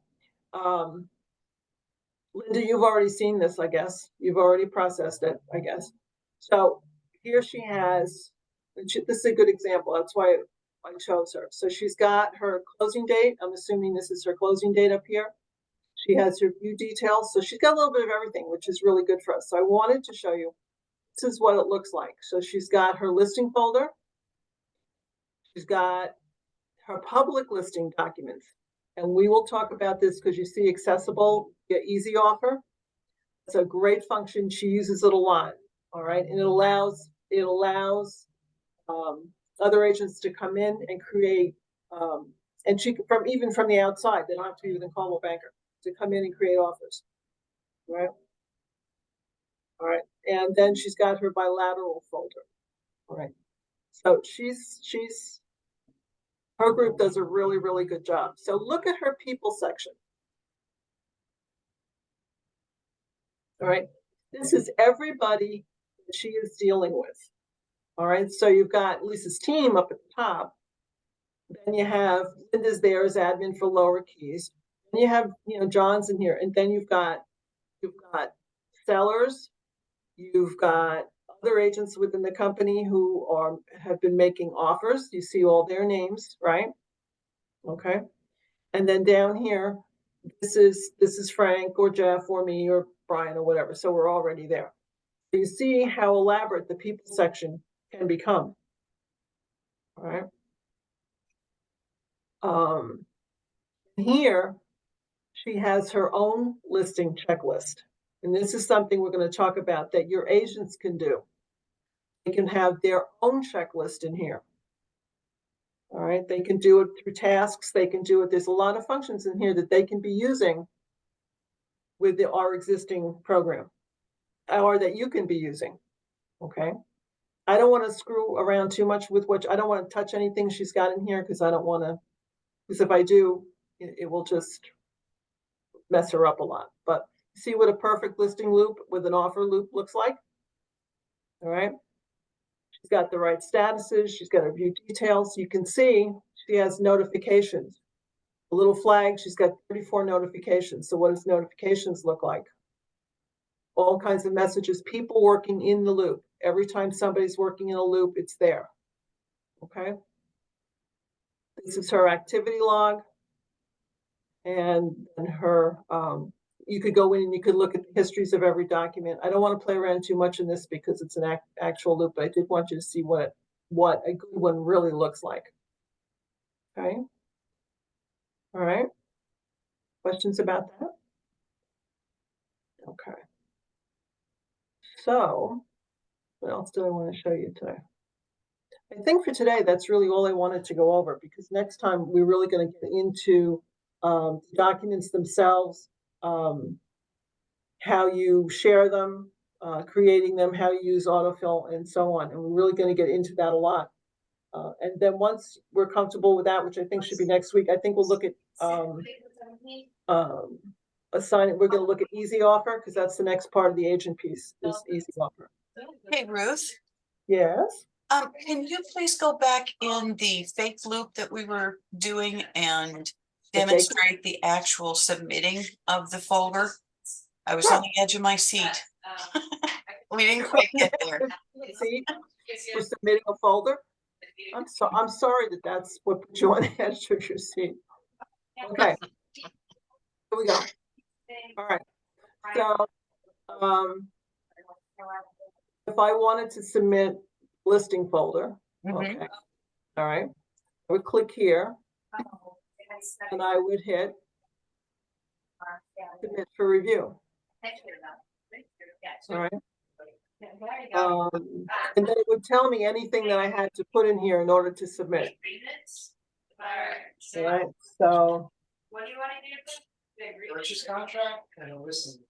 Linda, you've already seen this, I guess. You've already processed it, I guess. So here she has, this is a good example. That's why I chose her. So she's got her closing date. I'm assuming this is her closing date up here. She has her view details. So she's got a little bit of everything, which is really good for us. So I wanted to show you, this is what it looks like. So she's got her listing folder. She's got her public listing documents. And we will talk about this because you see accessible, get easy offer. It's a great function. She uses it a lot. All right. And it allows it allows other agents to come in and create, and she can, from even from the outside, they don't have to be within Coldwell Banker, to come in and create offers, right? All right, and then she's got her bilateral folder, all right? So her group does a really, really good job. So look at her people section. All right, this is everybody that she is dealing with. All right, so you've got Lisa's team up at the top. Then you have Linda's there as admin for lower keys. And you have, John's in here, and then you've got sellers, you've got other agents within the company who have been making offers. You see all their names, right? Okay. And then down here, this is Frank or Jeff or me or Brian or whatever. So we're already there. So you see how elaborate the people section can become. All right. Here, she has her own listing checklist. And this is something we're going to talk about that your agents can do. They can have their own checklist in here. All right, they can do it through tasks. They can do it. There's a lot of functions in here that they can be using with our existing program, or that you can be using. Okay. I don't want to screw around too much with I don't want to touch anything she's got in here because I don't want to, because if I do, it will just mess her up a lot. But see what a perfect listing loop with an offer loop looks like. All right. She's got the right statuses. She's got her view details. You can see she has notifications. A little flag. She's got 34 notifications. So what does notifications look like? All kinds of messages, people working in the loop. Every time somebody's working in a loop, it's there. Okay. This is her activity log. And her, you could go in and you could look at the histories of every document. I don't want to play around too much in this because it's an actual loop, but I did want you to see what a good one really looks like. Okay. All right. Questions about that? Okay. So what else do I want to show you today? I think for today, that's really all I wanted to go over, because next time we're really going to get into documents themselves, how you share them, creating them, how you use autofill, and so on. And we're really going to get into that a lot. And then once we're comfortable with that, which I think should be next week, I think we'll look at assigning. We're going to look at easy offer, because that's the next part of the agent piece is easy offer. Hey, Ruth, Yes. can you please go back in the fake loop that we were doing and The fake- demonstrate the actual submitting of the folder? I was on the edge of my seat. We didn't quite get there. See, we're submitting a folder. I'm sorry that's what put you on the edge of your seat. Okay. Here we go. All right. So if I wanted to submit listing folder, Mhm. okay. All right. I would click here and I would hit submit for review. All right. And then it would tell me anything that I had to put in here in order to submit. All right. So What do you want to do? Purchase contract and a listing.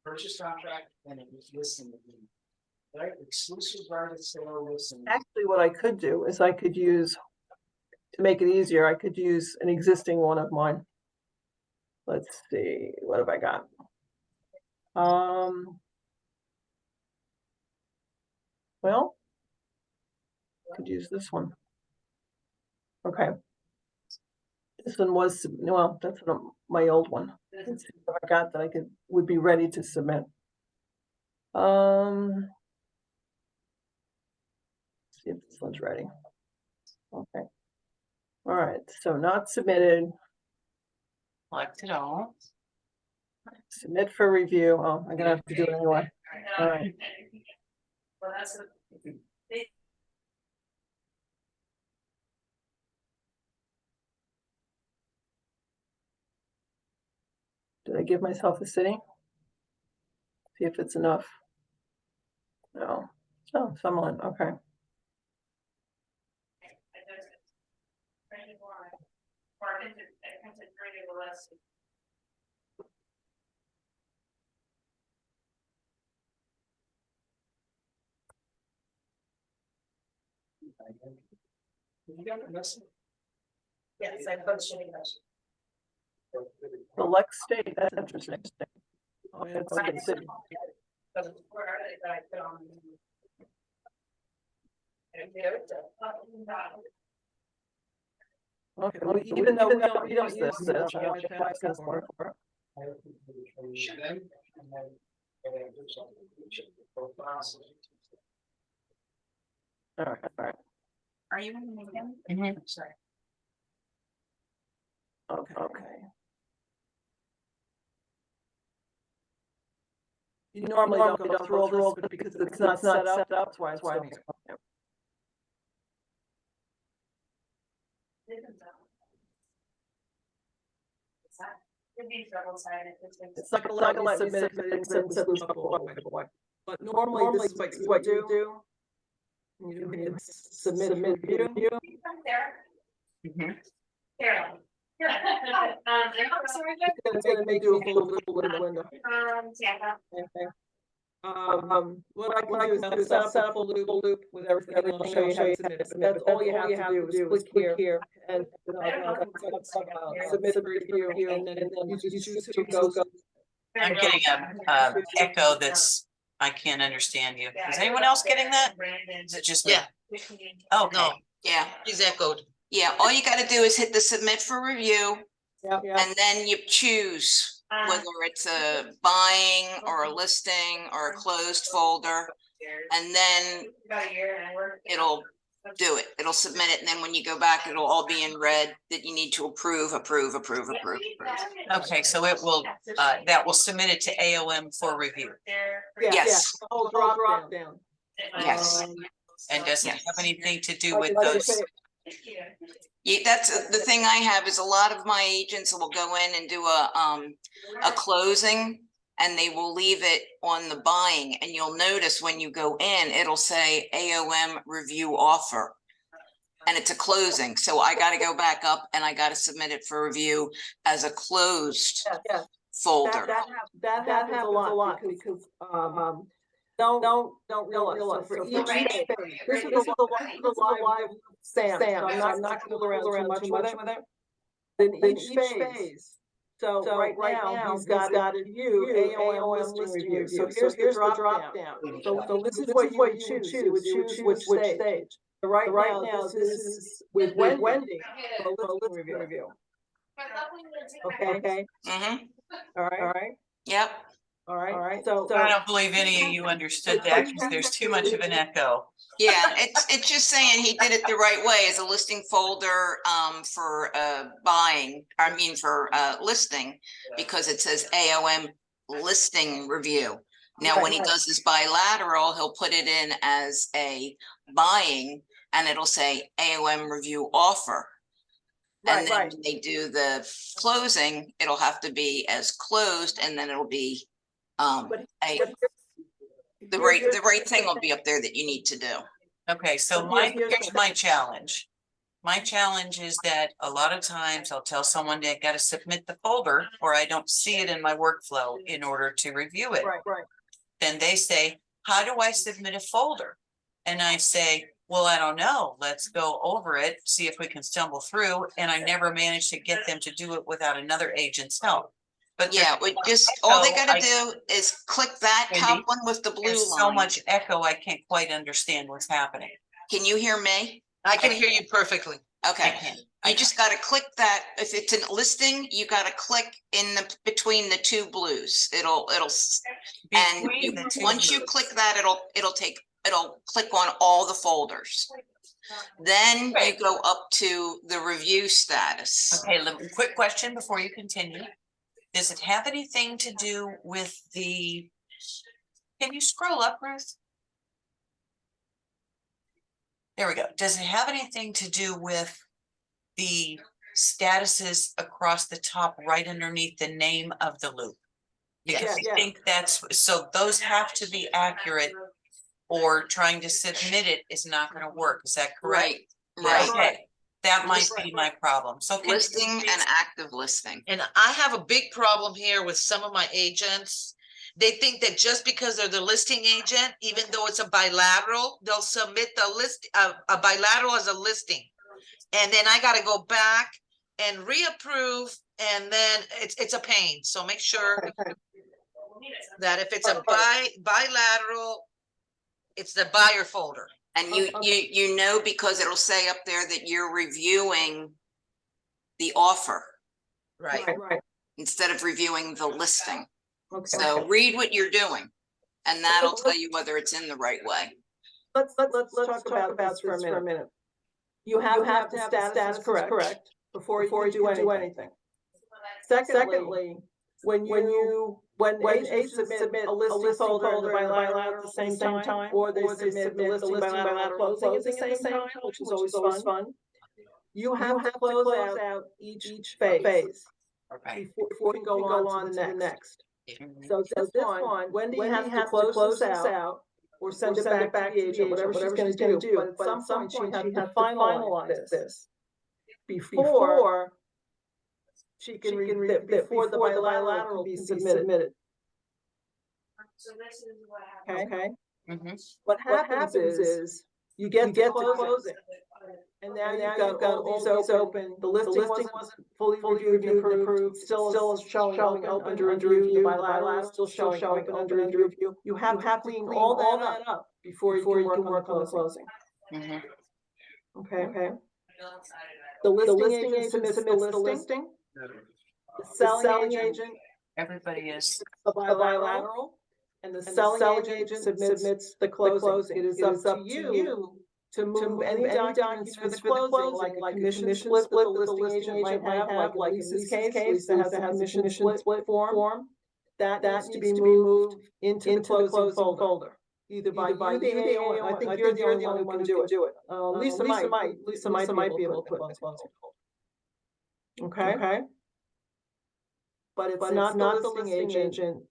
Purchase contract and a listing agreement. Right, exclusive right of sale listing. actually what I could do is I could use, to make it easier, I could use an existing one of mine. Let's see, what have I got? Well, I could use this one. Okay. This one was, well, that's my old one. Let's see what I got that would be ready to submit. See if this one's ready. Okay. All right, so not submitted. Select it all. Submit for review. Oh, I'm gonna have to do it anyway. All right. Well, that's Did I give myself a city? See if it's enough. No, oh, someone, okay. You got the message? Yes, I put it. Select state, that's interesting. Oh, yeah, it's okay, city. Okay, well, even though we don't use this, I don't think that's gonna work. Should then, and then, do something. Profiles. All right, Are you in the meeting? Sorry. okay. You normally don't go through all this, but because it's not set up, that's why it's here. It's not gonna let you submit things in but normally this is what you do. You can submit review. It's gonna make you a little window. Okay. What I can do is set up a loop with everything, and I'll show you how to submit it. But that's all you have to do is click here and submit review, and then you choose who goes. I'm getting a echo that's, I can't understand you. Is anyone else getting that? Is it just me? Yeah. Okay. No, Yeah, he's echoed. yeah, all you gotta do is hit the submit for review, Yeah. and then you choose whether it's a buying or a listing or a closed folder. And then it'll do it, it'll submit it, and then when you go back, it'll all be in red that you need to approve. Okay, so it will, that will submit it to AOM for review. Yes. The whole drop down. Yes. And does it Yes. have anything to do with Like I those? say, Yeah, that's the thing I have is a lot of my agents will go in and do a closing, and they will leave it on the buying, and you'll notice when you go in, it'll say AOM review offer. And it's a closing, so I gotta go back up and I gotta submit it for review as a closed yes. folder. That happens a lot because don't realize. So for each phase, this is a live stamp, so I'm not gonna fool around too much with it. Then each phase. So right now, he's got it view AOM listing review. So here's the drop down. So this is what you would choose. You would choose which stage. So right now, this is with Wendy for a listing review. Okay. Mm-hmm. All right. Yep. All right. So I don't believe any of you understood that because there's too much of an echo. Yeah, it's just saying he did it the right way as a listing folder for listing, because it says AOM listing review. Now, when he does this bilateral, he'll put it in as a buying, and it'll say AOM review offer. And then when they do the closing, it'll have to be as closed, and then it'll be the right thing will be up there that you need to do. Okay, so here's my challenge. My challenge is that a lot of times I'll tell someone they got to submit the folder, or I don't see it in my workflow in order to review it. Right. Then they say, how do I submit a folder? And I say, well, I don't know. Let's go over it, see if we can stumble through. And I never managed to get them to do it without another agent's help. But yeah, all they got to do is click that top one with the blue line. There's so much echo, I can't quite understand what's happening. Can you hear me? I can hear you perfectly. Okay. You just got to click that. If it's a listing, you got to click in between the two blues. Once you click that, it'll click on all the folders. Then you go up to the review status. Okay, quick question before you continue. Does it have anything to do with can you scroll up, Ruth? There we go. Does it have anything to do with the statuses across the top right underneath the name of the loop? Because Yeah. I think that's, so those have to be accurate, or trying to submit it is not gonna work. Is that correct? Right. Okay, that might be my problem. So can- Listing and active listing. And I have a big problem here with some of my agents. They think that just because they're the listing agent, even though it's a bilateral, they'll submit the list, a bilateral as a listing. And then I gotta go back and reapprove, and then it's a pain. So make sure that if it's a bilateral, it's the buyer folder. And you know, because it'll say up there that you're reviewing the offer Right. Right, instead of reviewing the listing. okay. So read what you're doing, and that'll tell you whether it's in the right way. Let's talk about this for a minute. You have to have the status correct before you do anything. Secondly, when agents submit a listing folder and a bilateral at the same time, or they submit the listing bilateral closing at the same time, which is always fun. You have to close out each phase Okay. before you can go on to the next. Mhm. So this one, Wendy has to close this out or send it back to the agent, whatever she's gonna do, but at some point she has to finalize this before she can before the bilateral can be submitted. Okay, Mhm. what happens is you get to closing. And now you've got all these open, the listing wasn't fully reviewed and approved, still showing open under review, the bilateral still showing open under review. You have to clean all that up before you can work on the closing. Mhm. Okay? The listing agent submits the listing, the selling agent Everybody is. a bilateral, and the selling agent submits the closing. It is up to you to move any documents for the closing, like a commission split that the listing agent might have, like in Lisa's case, Lisa has a commission split form. That needs to be moved into the closing folder. Either by you, the AO, I think you're the only one who can do it. Lisa might be able to put it in the closing folder. Okay? But it's not the listing agent.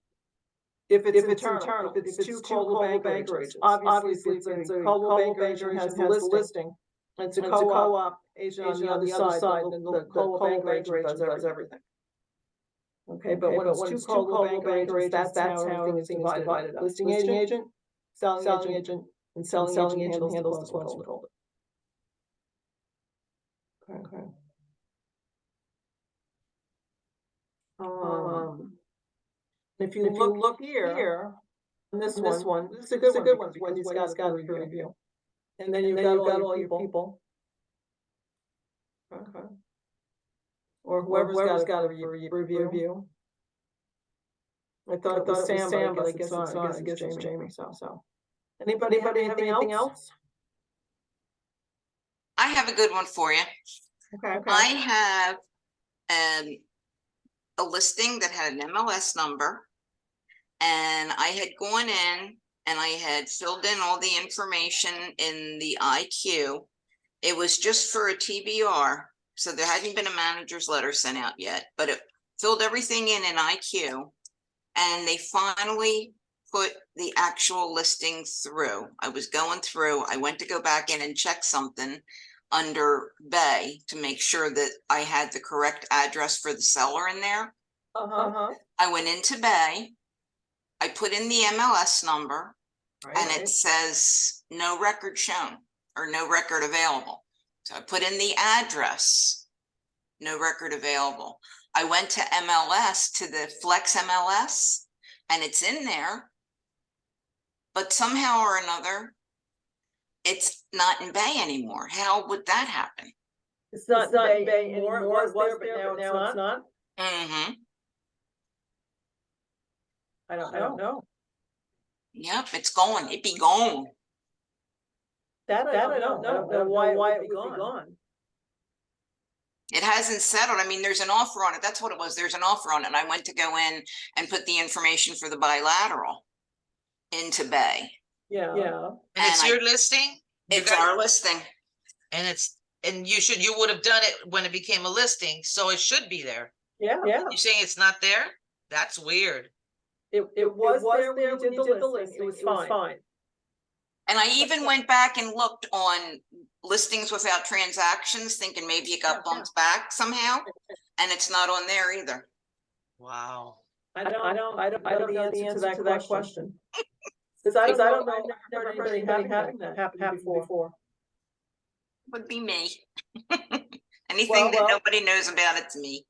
If it's internal, if it's two Coldwell Banker agents, obviously it's a Coldwell Banker agent has the listing. And it's a co-op agent on the other side, then the Coldwell Banker agent does everything. Okay, but when it's two Coldwell Banker agents, that's how everything is divided up. Listing agent, selling agent, and selling agent handles the closing folder. Okay. If you look here, on this one, this is a good one because Wendy's got a review. And then you've got all your people. Okay. Or whoever's got a review. I thought it was Sam, but I guess it's Jamie, so. Anybody have anything else? I have a good one for you. Okay. I have a listing that had an MLS number, and I had gone in and I had filled in all the information in the IQ. It was just for a TBR, so there hadn't been a manager's letter sent out yet, but it filled everything in IQ, and they finally put the actual listing through. I was going through, I went to go back in and check something under Bay to make sure that I had the correct address for the seller in there. I went into Bay, I put in the MLS number, and it says no record shown or no record available. So I put in the address, no record available. I went to MLS, to the Flex MLS, and it's in there, but somehow or another, it's not in Bay anymore. How would that happen? It's not in Bay anymore. It was there, but now it's not. Mm-hmm. I don't know. Yep, it's gone. It be gone. That I don't know why it would be gone. It hasn't settled. I mean, there's an offer on it. That's what it was. There's an offer on it. And I went to go in and put the information for the bilateral into Bay. Yeah. And it's And your listing? You It's got- our listing. And you would have done it when it became a listing, so it should be there. Yeah. You're saying it's not there? That's weird. It was there when you did the listing, it was fine. And I even went back and looked on listings without transactions, thinking maybe it got bumped back somehow, and it's not on there either. Wow. I don't know the answer to that question. Cause I don't know, I've never heard anybody having that happen before. Would be me. Anything that Well- nobody knows about, it's me.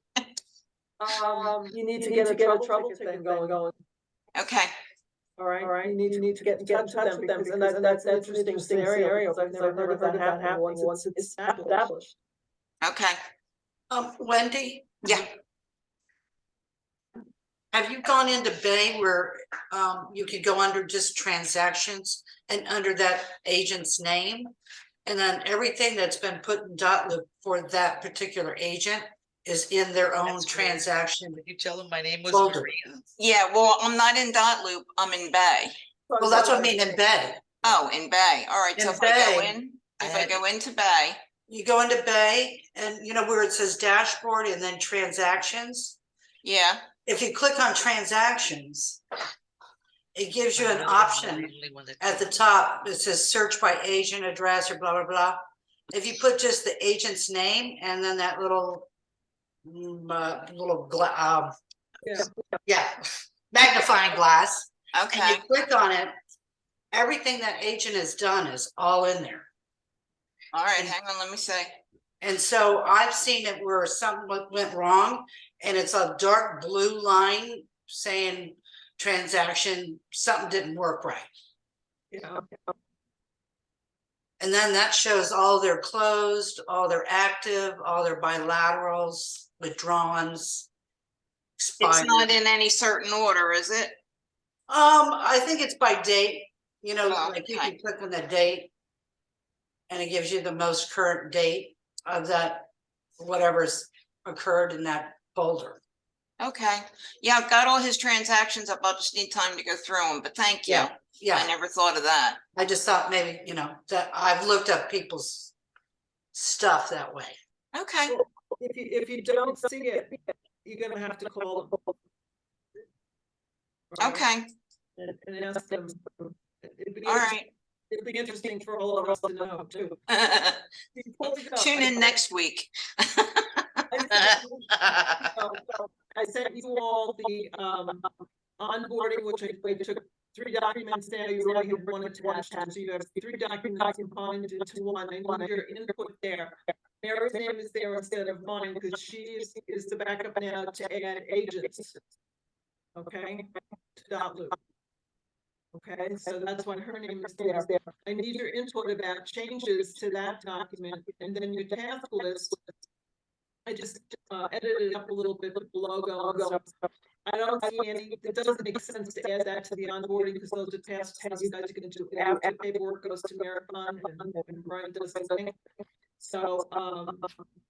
You need to get a trouble ticket going. Okay, All right, you need to get in touch with them because, and that's an interesting scenario, because I've never heard of that happening once it's established. okay, Wendy? yeah. Have you gone into Bay where you could go under just transactions and under that agent's name? And then everything that's been put in Dotloop for that particular agent is in their own transaction. Did you tell them my name was Folder. Maria? Yeah, well, I'm not in Dotloop, I'm in Bay. Well, that's what I mean in Bay. Oh, in Bay, all right, so In if I go Bay, in, I if I had- go into Bay, You go into Bay and you know where it says dashboard and then transactions? yeah, If you click on transactions, it gives you an option at the top. It says search by agent address or blah, blah, blah. If you put just the agent's name and then that little, Yeah. yeah, magnifying glass, and okay, you click on it, everything that agent has done is all in there. all right, hang on, let me see. And so I've seen it where something went wrong and it's a dark blue line saying transaction, something didn't work right. Yeah. And then that shows all their closed, all their active, all their bilaterals, withdrawals. It's Expired. not in any certain order, is it? I think it's by date, you know, Oh, like you okay. can click on the date. And it gives you the most current date of that, whatever's occurred in that folder. Okay, yeah, I've got all his transactions up, I'll just need time to go through them, but thank you. Yeah, I yeah. never thought of that. I just thought maybe, you know, that I've looked up people's stuff that way. Okay, If you don't see it, you're gonna have to call them. Right? okay, And ask them. all right. It'd be interesting for all of us to know too. Before we go, Tune in next week. I sent you all the onboarding, which I took 3 documents now, you only have 1 attached, so you have 3 documents combined into 1, I need your input there. Mary's name is there instead of mine, because she is the backup now to add agents. Okay, to Dotloop. Okay, so that's why her name is there. I need your input about changes to that document, and then your task list. I just edited it up a little bit with the logo and stuff. I don't see any, it doesn't make sense to add that to the onboarding because those are tasks you guys are gonna do after paperwork goes to Marathon and Brian does the thing. So,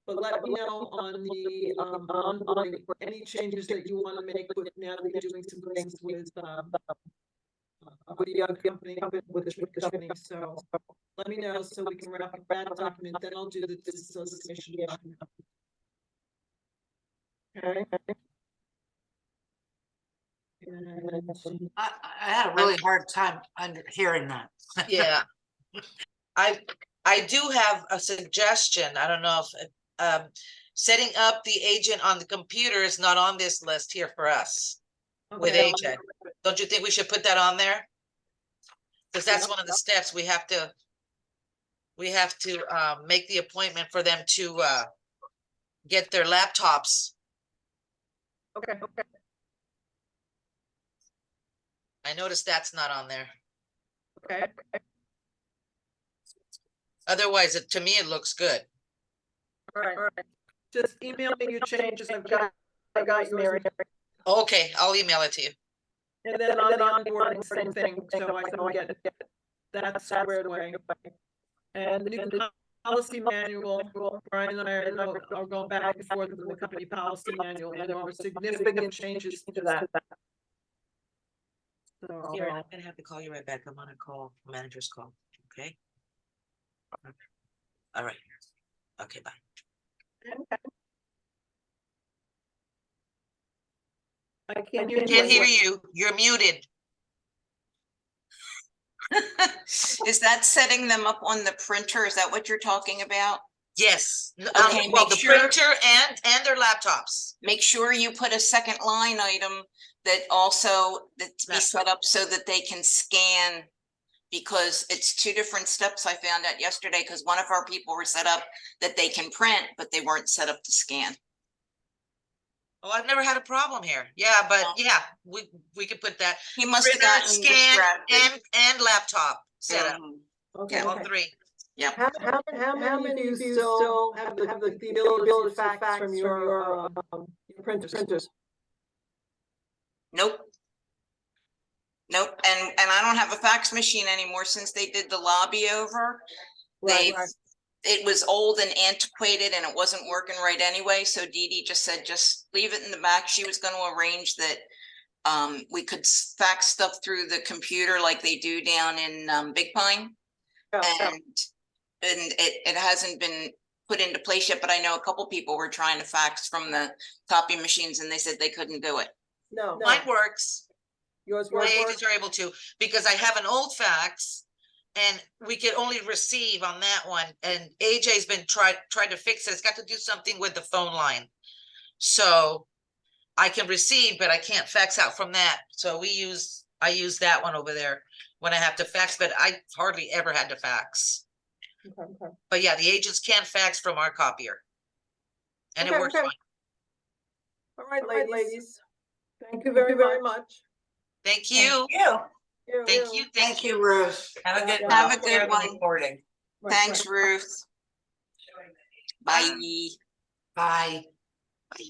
but let me know on the onboarding, any changes that you wanna make with now that you're doing some things with the other company, with the company, so let me know so we can wrap up that document, then I'll do the dissociation document. Okay. And I had a really hard time hearing that. Yeah. I do have a suggestion. I don't know if setting up the agent on the computer is not on this list here for us with Okay. agent. Don't you think we should put that on there? Because that's one of the steps we have to make the appointment for them to get their laptops. Okay. I noticed that's not on there. Okay. Otherwise, to me, it looks good. All right. Just email me your changes. I got you, Mary. Okay, I'll email it to you. And then on the onboarding, same thing, so I can get that squared away. And the new policy manual, Brian and I are going back and forth with the company policy manual, and there are significant changes to that. So, Here, I'm gonna have to call you right back. I'm on a call, manager's call, okay? All right. Okay, bye. I can't Can't hear you. You're muted. Is that setting them up on the printer? Is that what you're talking about? Yes. Okay, Well, make the sure- printer and their laptops. Make sure you put a second line item that also that to be set up so that they can scan. Because it's two different steps I found out yesterday, because one of our people were set up that they can print, but they weren't set up to scan. Oh, I've never had a problem here. Yeah, but yeah, we could put that. He must have Printer, gotten scan, distracted. and laptop setup, Mhm. Okay, all three. Yep. how many of you still have the ability to fax from your printers? Nope. Nope, and I don't have a fax machine anymore since they did the lobby over. Right, It was old and antiquated and it wasn't working right anyway, so Dee Dee just said, just leave it in the back. She was gonna arrange that we could fax stuff through the computer like they do down in Big Pine. yeah. And it hasn't been put into place yet, but I know a couple people were trying to fax from the copy machines and they said they couldn't do it. No, Mine works. yours My works. agents are able to, because I have an old fax and we could only receive on that one. And AJ's been tried to fix it. It's got to do something with the phone line. So I can receive, but I can't fax out from that. So I use that one over there when I have to fax, but I hardly ever had to fax. Okay. But yeah, the agents can fax from our copier. And it Okay, works okay. fine. All right, ladies. Thank you very much. Thank you. Thank you. Thank you, Ruth. Have a good Yeah. one. Have a I'll share good the one. recording. Right, Thanks, right. Ruth. Bye. Bye. Bye.